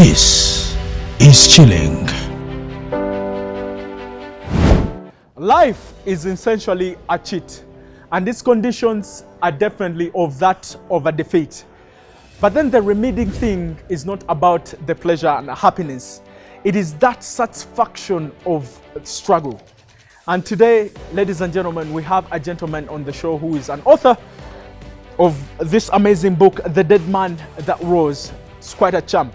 This is Chilling. Life is essentially a cheat, and its conditions are definitely of a defeat. But then the remedying thing is not about the pleasure and happiness. It is that satisfaction of struggle. And today, ladies and gentlemen, we have a gentleman on the show who is an author of this amazing book, The Dead Man That Rose. It's quite a champ.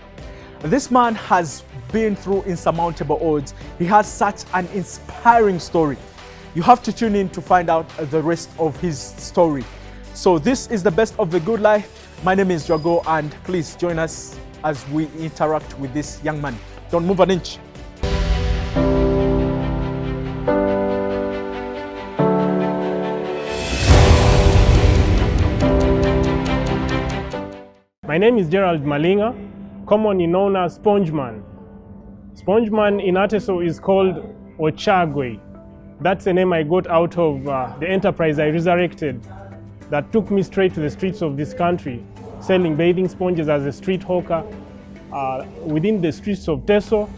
This man has been through insurmountable odds. He has such an inspiring story. You have to tune in to find out the rest of his story. So this is the best of the good life. My name is Jago, and please join us as we interact with this young man. Don't move an inch. My name is Gerald Malinga, commonly known as Spongeman. Spongeman in Ateso is called Ochagwe. That's the name I got out of the enterprise I resurrected that took me straight to the streets of this country, selling bathing sponges as a street hawker within the streets of Teso,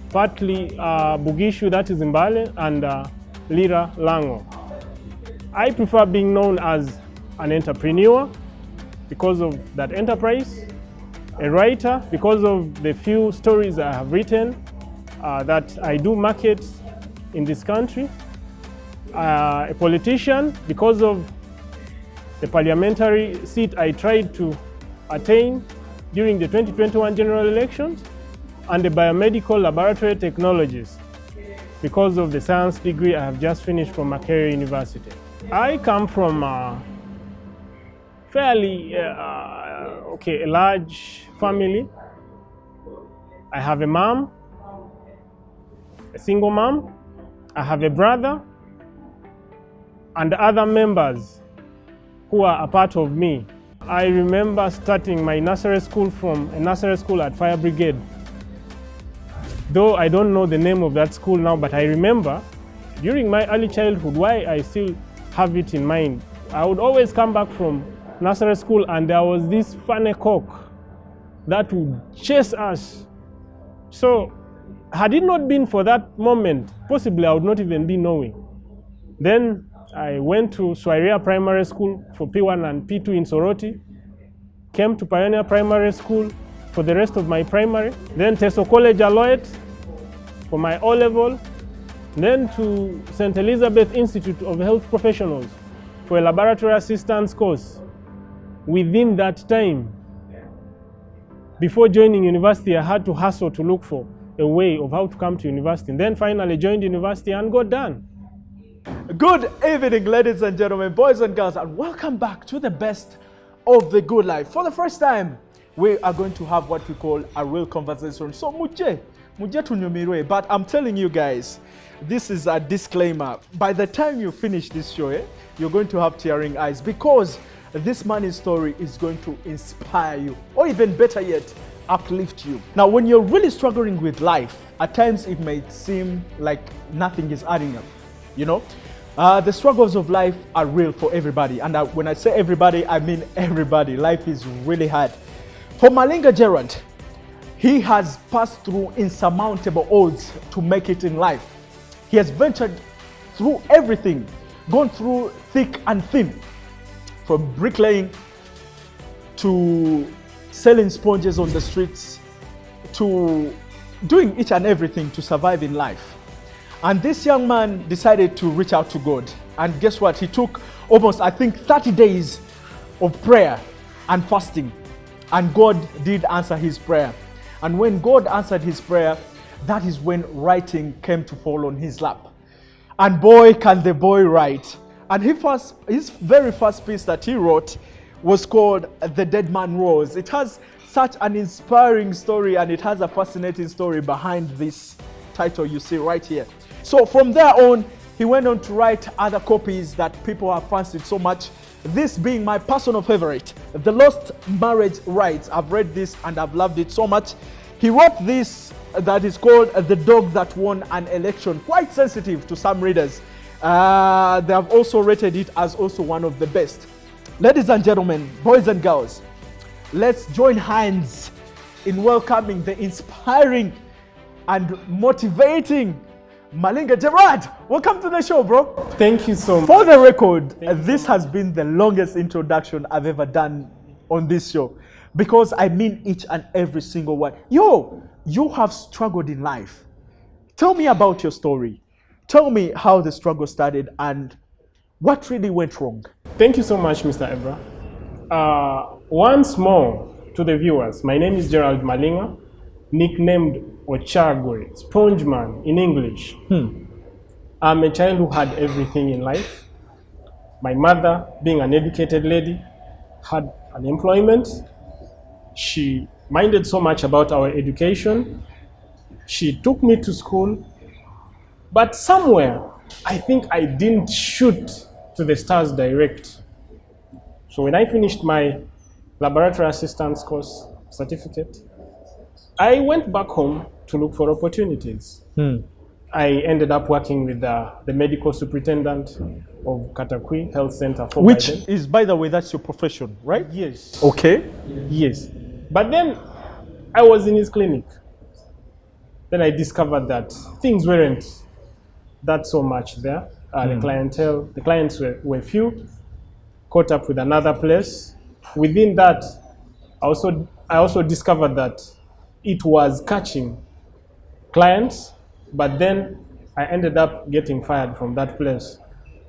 partly Bugishu, that is Mbale, and Lira Lango. I prefer being known as an entrepreneur because of that enterprise, a writer because of the few stories I have written that I do market in this country, a politician because of the parliamentary seat I tried to attain during the 2021 general elections, and a biomedical laboratory technologist because of the science degree I have just finished from Makerere University. I come from a large family. I have a mom, a single mom. I have a brother and other members who are a part of me. I remember starting my nursery school from a nursery school at Fire Brigade. Though I don't know the name of that school now, but I remember during my early childhood why I still have it in mind. I would always come back from nursery school and there was this funny cock that would chase us. So had it not been for that moment, possibly I would not even be knowing. Then I went to Swaria Primary School for P1 and P2 in Soroti, came to Pioneer Primary School for the rest of my primary, then Teso College Aloet for my O-level, then to St. Elizabeth Institute of Health Professionals for a laboratory assistance course. Within that time, before joining university, I had to hustle to look for a way of how to come to university. And then finally joined university and got done. Good evening, ladies and gentlemen, boys and girls, and welcome back to the best of the good life. For the first time, we are going to have what we call a real conversation. So muje tunyumirwe, but I'm telling you guys, this is a disclaimer. By the time you finish this show, you're going to have tearing eyes, because this man's story is going to inspire you, or even better yet, uplift you. Now, when you're really struggling with life, at times it may seem like nothing is adding up. You know, the struggles of life are real for everybody. And when I say everybody, I mean everybody. Life is really hard. For Malinga Gerald, he has passed through insurmountable odds to make it in life. He has ventured through everything, gone through thick and thin, from bricklaying to selling sponges on the streets to doing each and everything to survive in life. And this young man decided to reach out to God. And guess what? He took almost, I think, 30 days of prayer and fasting. And God did answer his prayer. And when God answered his prayer, that is when writing came to fall on his lap. And boy, can the boy write. And his very first piece that he wrote was called The Dead Man Rose. It has such an inspiring story, and it has a fascinating story behind this title you see right here. So from there on, he went on to write other copies that people have fancied so much. This being my personal favorite, The Lost Marriage Rites. I've read this and I've loved it so much. He wrote this that is called The Dog That Won an Election. Quite sensitive to some readers. They have also rated it as also one of the best. Ladies and gentlemen, boys and girls, let's join hands in welcoming the inspiring and motivating Malinga Gerald. Welcome to the show, bro. Thank you so much. For the record, this has been the longest introduction I've ever done on this show because I mean each and every single one. Yo, you have struggled in life. Tell me about your story. Tell me how the struggle started and what really went wrong. Thank you so much, Mr. Ebra. Once more to the viewers, my name is Gerald Malinga, nicknamed Ochagwe, spongeman in English. I'm a child who had everything in life. My mother, being an educated lady, had an employment. She minded so much about our education. She took me to school, but somewhere, I think I didn't shoot to the stars direct. So when I finished my laboratory assistance course certificate, I went back home to look for opportunities. I ended up working with the medical superintendent of Katakwi Health Center. Which is, by the way, that's your profession, right? Yes. Okay. Yes. But then I was in his clinic. Then I discovered that things weren't that so much there. The clients were few. Caught up with another place. Within that, I also discovered that it was catching clients, but then I ended up getting fired from that place.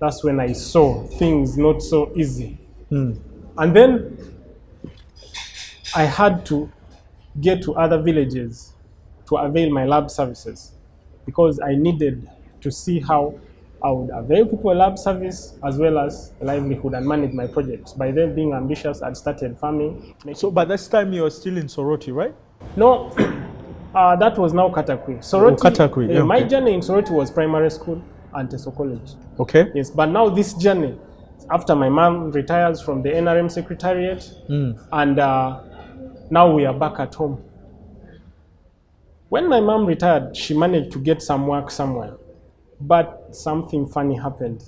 That's when I saw things not so easy. And then I had to get to other villages to avail my lab services because I needed to see how I would avail people a lab service as well as a livelihood and manage my projects. By then, being ambitious, I'd started farming. So by this time you were still in Soroti, right? No, that was now Katakwi. Soroti, Katakwi, yeah, my okay. journey in Soroti was primary school and Teso College. Okay. Yes, but now this journey, after my mom retires from the NRM Secretariat, and now we are back at home. When my mom retired, she managed to get some work somewhere, but something funny happened.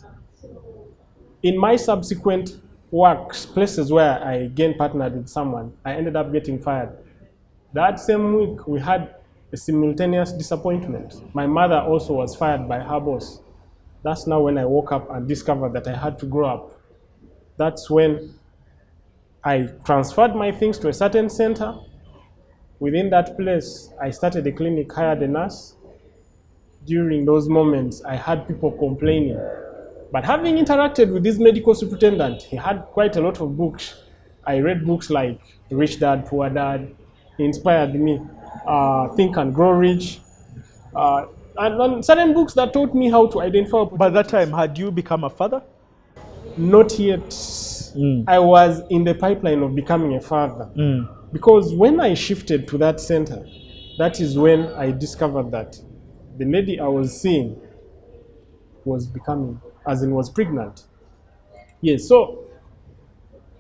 In my subsequent works, places where I again partnered with someone, I ended up getting fired. That same week, we had a simultaneous disappointment. My mother also was fired by her boss. That's now when I woke up and discovered that I had to grow up. That's when I transferred my things to a certain center. Within that place, I started a clinic, hired a nurse. During those moments, I had people complaining. But having interacted with this medical superintendent, he had quite a lot of books. I read books like Rich Dad, Poor Dad. He inspired me. Think and Grow Rich. And certain books that taught me how to identify opportunities. By that time, had you become a father? Not yet. I was in the pipeline of becoming a father. Because when I shifted to that center, that is when I discovered that the lady I was seeing was was pregnant. Yes, so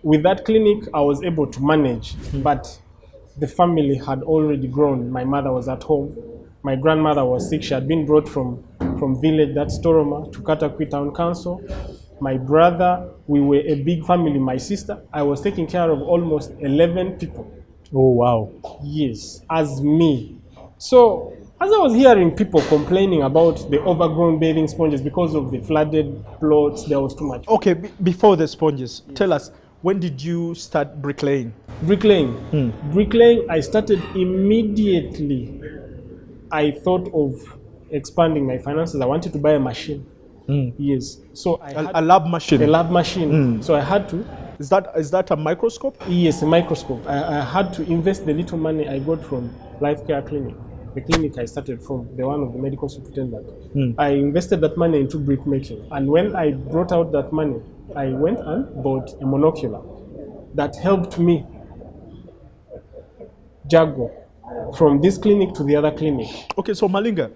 with that clinic, I was able to manage, but the family had already grown. My mother was at home. My grandmother was sick. She had been brought from village, that's Toroma, to Katakwi Town Council. My brother, we were a big family. My sister, I was taking care of almost 11 people. Oh, wow. Yes, as me. So, as I was hearing people complaining about the overgrown bathing sponges because of the flooded plots, there was too much. Okay, before the sponges, tell us, when did you start bricklaying? Bricklaying. Bricklaying, I started immediately. I thought of expanding my finances. I wanted to buy a machine. Yes. So I had a lab machine. a lab machine. So I had to. Is that a microscope? Yes, a microscope. I had to invest the little money I got from Life Care Clinic. The clinic I started from, the one of the medical superintendent. I invested that money into brick making. And when I brought out that money, I went and bought a monocular that helped me juggle from this clinic to the other clinic. Okay, so Malinga,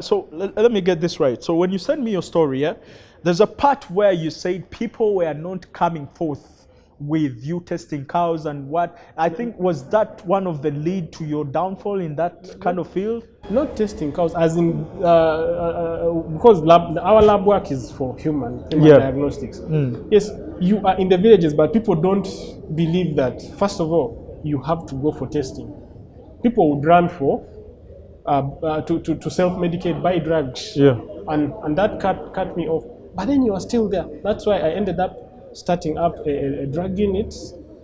so let me get this right. So when you send me your story, yeah, there's a part where you said people were not coming forth with you testing cows and what. I think, was that one of the lead to your downfall in that kind of field? Not testing cows, as in, because our lab work is for human diagnostics. Yes, you are in the villages, but people don't believe that, first of all, you have to go for testing. people would run for to self-medicate, buy drugs. Yeah. And that cut me off. But then you are still there. That's why I ended up starting up a drug unit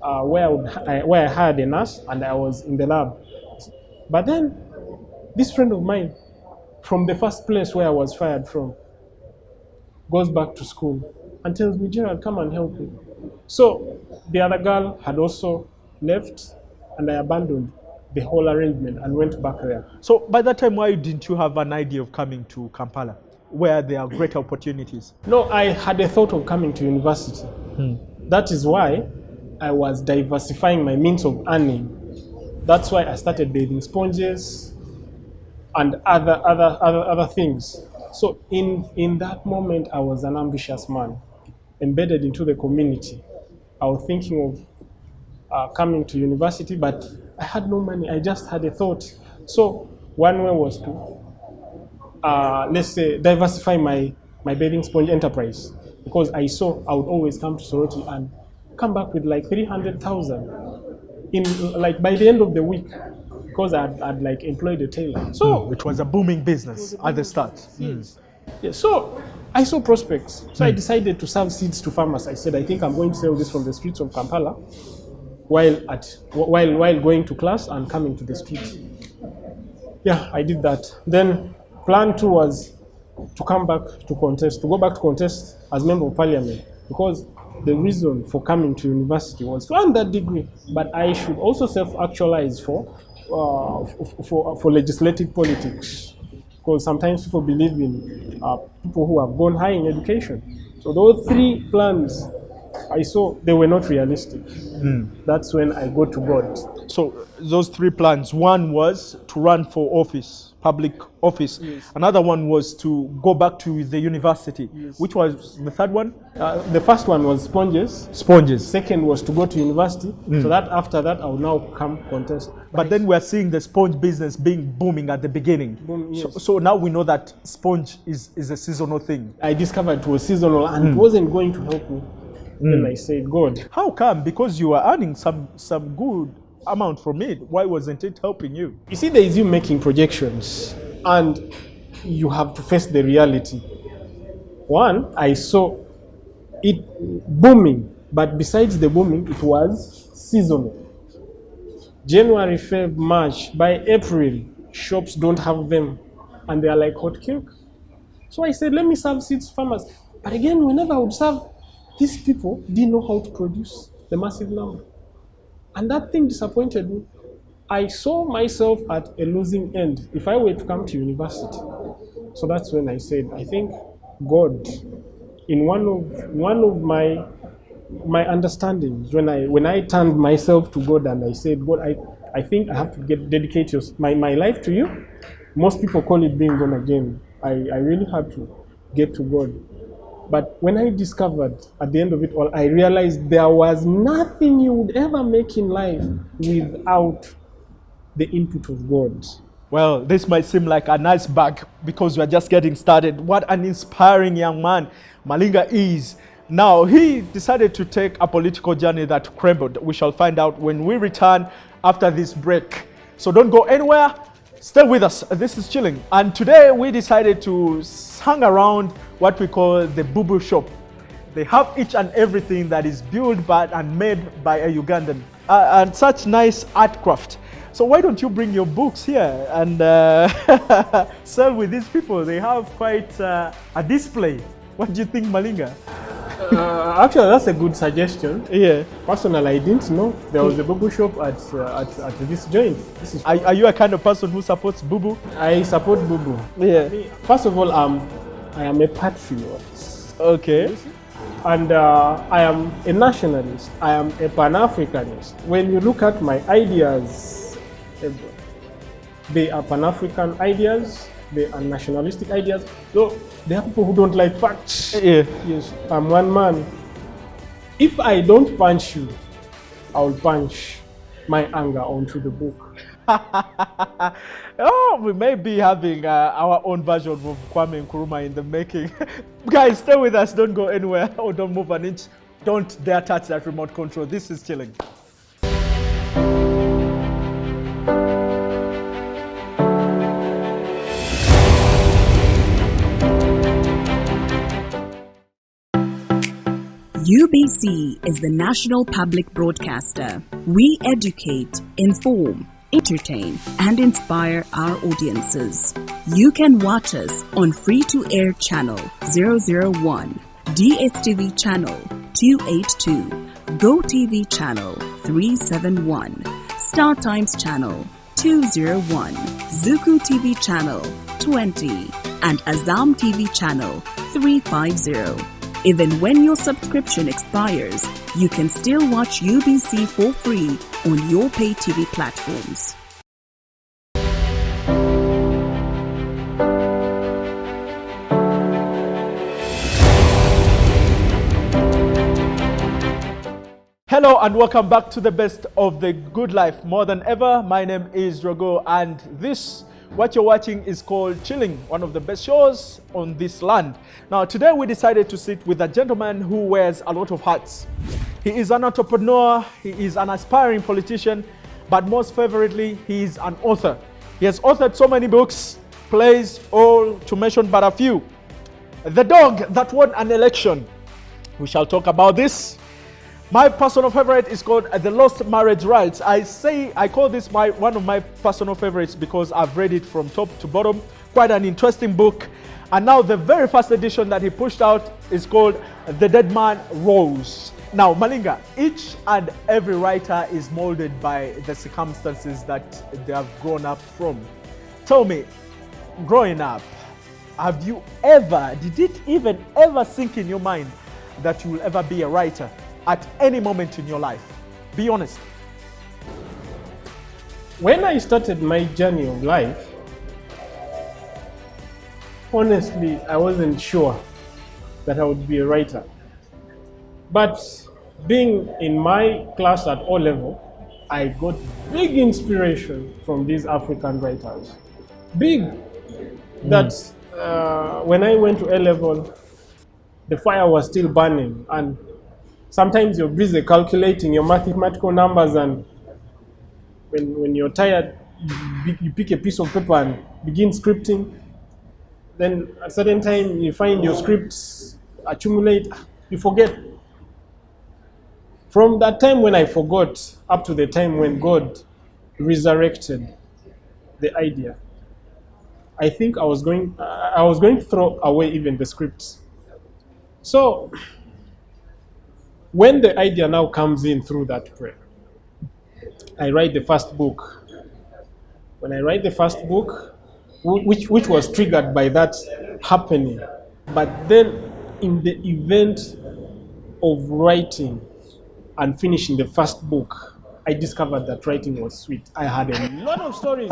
where I had a nurse and I was in the lab. But then this friend of mine, from the first place where I was fired from, goes back to school and tells me, Gerald, come and help me. So the other girl had also left, and I abandoned the whole arrangement and went back there. So by that time, why didn't you have an idea of coming to Kampala, where there are great opportunities? No, I had a thought of coming to university. That is why I was diversifying my means of earning. That's why I started bathing sponges and other things. So in that moment, I was an ambitious man, embedded into the community. I was thinking of coming to university, but I had no money. I just had a thought. So one way was to, let's say, diversify my bathing sponge enterprise, because I saw I would always come to Soroti and come back with like 300,000 in like by the end of the week, because I'd like employed a tailor. So It was a booming business at the start. yeah, so I saw prospects. So I decided to serve seeds to farmers. I said, I think I'm going to sell this from the streets of Kampala while going to class and coming to the streets. Yeah, I did that. Then plan 2 was to come back to contest, to go back to contest as member of parliament, because the reason for coming to university was to earn that degree, but I should also self-actualize for legislative politics, because sometimes people believe in people who have gone high in education. So those 3 plans I saw, they were not realistic. That's when I go to God. So those 3 plans, one was to run for office, public office. Yes. Another one was to go back to the university. Yes. Which was the third one? The first one was sponges. Sponges. Second was to go to university. So that after that, I will now come contest. But then we're seeing the sponge business being booming at the beginning. Boom, yes. So now we know that sponge is a seasonal thing. I discovered it was seasonal and it wasn't going to help me. Then I said, God. How come? Because you were earning some good amount from it. Why wasn't it helping you? You see, there is you making projections and you have to face the reality. One, I saw it booming, but besides the booming, it was seasonal. January, Feb, March, by April, shops don't have them and they are like hot cake. So I said, let me serve seeds farmers. But again, whenever I would serve, these people didn't know how to produce the massive number. And that thing disappointed me. I saw myself at a losing end if I were to come to university. So that's when I said, I think God, in one of my understandings, when I turned myself to God and I said, God, I think I have to dedicate my life to you. Most people call it being born again. I really had to get to God. But when I discovered at the end of it all, I realized there was nothing you would ever make in life without the input of God. Well, this might seem like a nice bag because we're just getting started. What an inspiring young man Malinga is. Now, he decided to take a political journey that crumbled. We shall find out when we return after this break. So don't go anywhere. Stay with us. This is Chilling. And today we decided to hang around what we call the boo-boo shop. They have each and everything that is built by and made by a Ugandan. And such nice art craft. So why don't you bring your books here and sell with these people? They have quite a display. What do you think, Malinga? Actually, that's a good suggestion. Yeah. Personally, I didn't know there was a boo-boo shop at this joint. Are you a kind of person who supports boo-boo? I support boo-boo. Yeah. First of all, I am a patriot. Okay. And I am a nationalist. I am a Pan-Africanist. When you look at my ideas, they are Pan-African ideas. They are nationalistic ideas. So there are people who don't like facts. Yeah. Yes, I'm one man. If I don't punch you, I'll punch my anger onto the book. Oh, we may be having our own version of Kwame Nkrumah in the making. Guys, stay with us. Don't go anywhere or don't move an inch. Don't dare touch that remote control. This is Chilling. UBC is the national public broadcaster. We educate, inform, entertain, and inspire our audiences. You can watch us on free-to-air channel 001, DSTV channel 282, GoTV channel 371, Star Times channel 201, Zuku TV channel 20, and Azam TV channel 350. Even when your subscription expires, you can still watch UBC for free on your pay TV platforms. Hello and welcome back to the best of the good life. More than ever, my name is Drogo, and what you're watching is called Chilling, one of the best shows on this land. Now, today we decided to sit with a gentleman who wears a lot of hats. He is an entrepreneur, he is an aspiring politician, but most favorably, he is an author. He has authored so many books, plays, all to mention but a few. The dog that won an election. We shall talk about this. My personal favorite is called The Lost Marriage Rights. I call this one of my personal favorites because I've read it from top to bottom. Quite an interesting book. And now the very first edition that he pushed out is called The Dead Man Rose. Now, Malinga, each and every writer is molded by the circumstances that they have grown up from. Tell me, growing up, did it even ever sink in your mind that you will ever be a writer? At any moment in your life? Be honest. When I started my journey of life, honestly, I wasn't sure that I would be a writer. But being in my class at O level, I got big inspiration from these African writers. That when I went to A level, the fire was still burning, and sometimes you're busy calculating your mathematical numbers, and when you're tired, you pick a piece of paper and begin scripting. Then at a certain time, you find your scripts accumulate, you forget. From that time when I forgot up to the time when God resurrected the idea, I think I was going to throw away even the scripts. So when the idea now comes in through that prayer, I write the first book. When I write the first book, which was triggered by that happening, but then in the event of writing and finishing the first book, I discovered that writing was sweet. I had a lot of stories.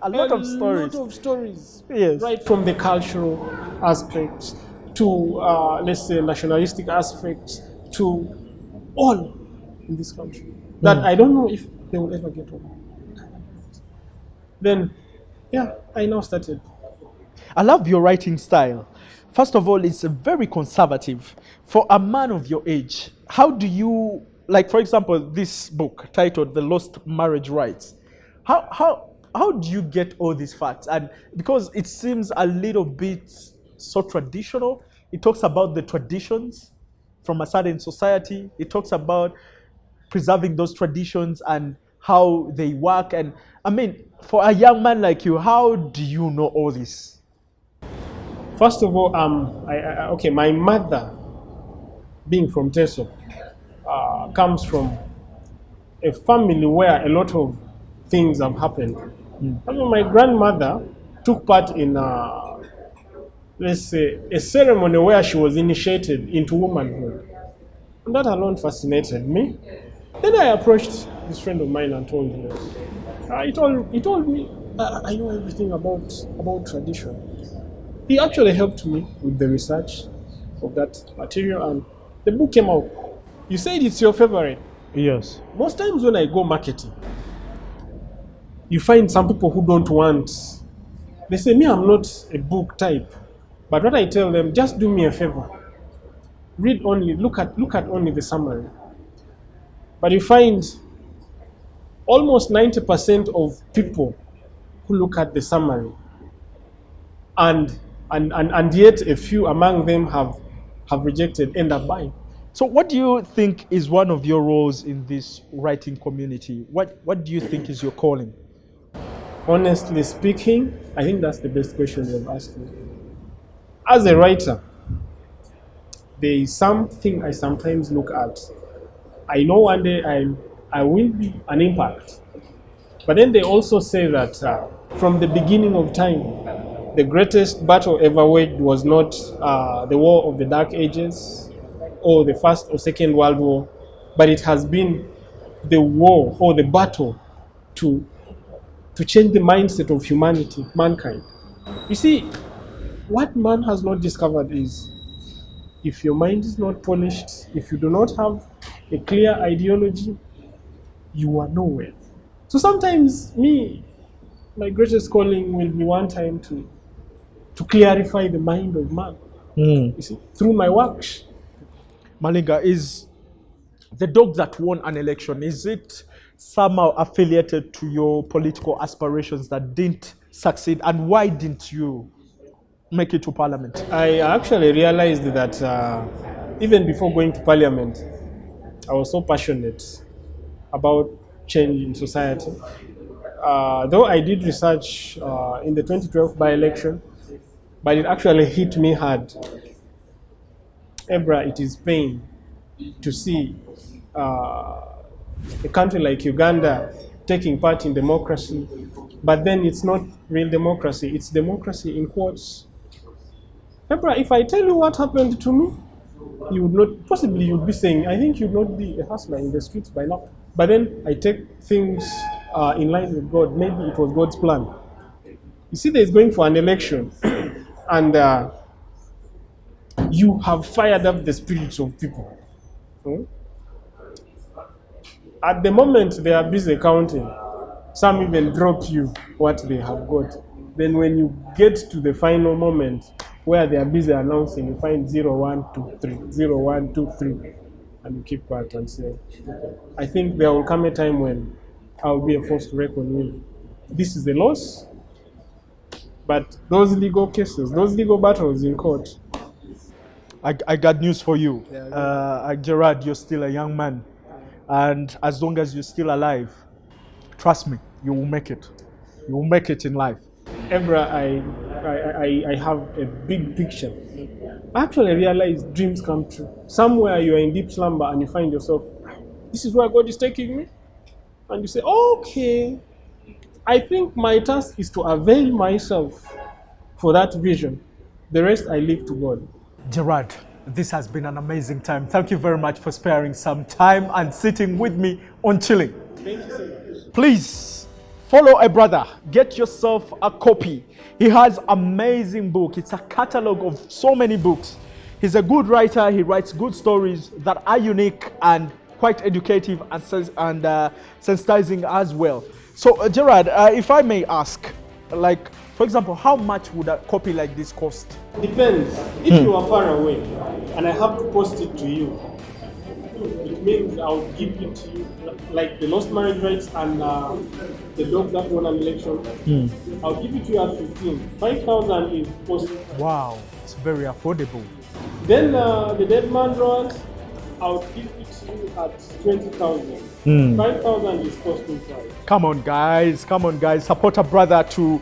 A lot of stories. Yes. Right from the cultural aspects to, let's say, nationalistic aspects, to all in this country that I don't know if they will ever get over. Then, I now started. I love your writing style. First of all, it's very conservative. For a man of your age, how do you, like for example, this book titled The Lost Marriage Rights, how do you get all these facts? And because it seems a little bit so traditional, it talks about the traditions from a certain society. It talks about preserving those traditions and how they work. And I mean, for a young man like you, how do you know all this? First of all, my mother, being from Teso, comes from a family where a lot of things have happened. I mean, my grandmother took part in let's say, a ceremony where she was initiated into womanhood. And that alone fascinated me. Then I approached this friend of mine and told him. He told me, I know everything about tradition. He actually helped me with the research of that material, and the book came out. You said it's your favorite. Yes. Most times when I go marketing, you find some people who don't want, they say, me, I'm not a book type. But what I tell them, just do me a favor. Read only, look at only the summary. But you find almost 90% of people who look at the summary, and yet a few among them have rejected, end up buying. So what do you think is one of your roles in this writing community? What do you think is your calling? Honestly speaking, I think that's the best question you've asked me. As a writer, there is something I sometimes look at. I know one day I will be an impact. But then they also say that from the beginning of time, the greatest battle ever waged was not the war of the Dark Ages or the First or Second World War, but it has been the war or the battle to change the mindset of humanity, mankind. You see, what man has not discovered is if your mind is not polished, if you do not have a clear ideology, you are nowhere. So sometimes my greatest calling will be one time to clarify the mind of man. You see, through my works. Malinga, is the dog that won an election, is it somehow affiliated to your political aspirations that didn't succeed? And why didn't you make it to parliament? I actually realized that even before going to parliament, I was so passionate about change in society. Though I did research in the 2012 by-election, but it actually hit me hard. Ebra, it is pain to see a country like Uganda taking part in democracy, but then it's not real democracy, it's democracy in quotes. Ebra, if I tell you what happened to me, you would not, possibly you'd be saying, I think you'd not be a hustler in the streets by now. But then I take things in line with God. Maybe it was God's plan. You see, there's going for an election, and you have fired up the spirits of people. At the moment, they are busy counting. Some even drop you what they have got. Then when you get to the final moment where they are busy announcing, you find 0, 1, 2, 3, 0, 1, 2, 3. And you keep quiet and say, I think there will come a time when I'll be a force to reckon with. This is a loss, but those legal cases, those legal battles in court. I got news for you. Gerard, you're still a young man. And as long as you're still alive, trust me, you will make it. You will make it in life. Ebra, I have a big picture. I actually realized dreams come true. Somewhere you are in deep slumber and you find yourself, this is where God is taking me. And you say, okay, I think my task is to avail myself for that vision. The rest I leave to God. Gerard, this has been an amazing time. Thank you very much for sparing some time and sitting with me on Chilling. Thank you so much. Please follow a brother. Get yourself a copy. He has amazing book. It's a catalog of so many books. He's a good writer. He writes good stories that are unique and quite educative and sensitizing as well. So, Gerard, if I may ask, like, for example, how much would a copy like this cost? Depends. If you are far away and I have to post it to you, it means I'll give it to you, like the lost marriage rights and the dog that won an election. I'll give it to you at 15. 5,000 is posted. Wow, it's very affordable. Then the dead man drawers, I'll give it to you at 20,000. 5,000 is posting price. Come on, guys. Support a brother to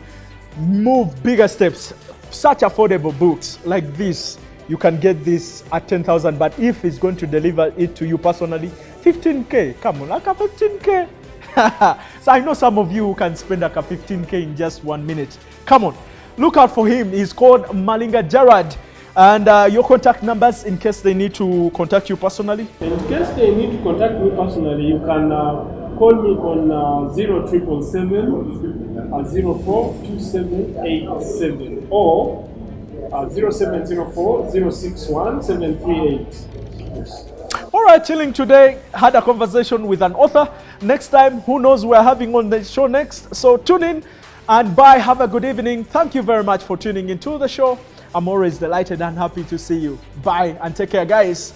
move bigger steps. Such affordable books like this. You can get this at 10,000, but if he's going to deliver it to you personally, 15K. Come on, like a 15K. So I know some of you who can spend like a 15K in just 1 minute. Come on, look out for him. He's called Malinga Gerald. And your contact numbers in case they need to contact you personally? In case they need to contact me personally, you can call me on 0777 042787 or 0704 061 738. All right, Chilling today had a conversation with an author. Next time, who knows we're having on the show next. So tune in and bye. Have a good evening. Thank you very much for tuning into the show. I'm always delighted and happy to see you. Bye and take care, guys.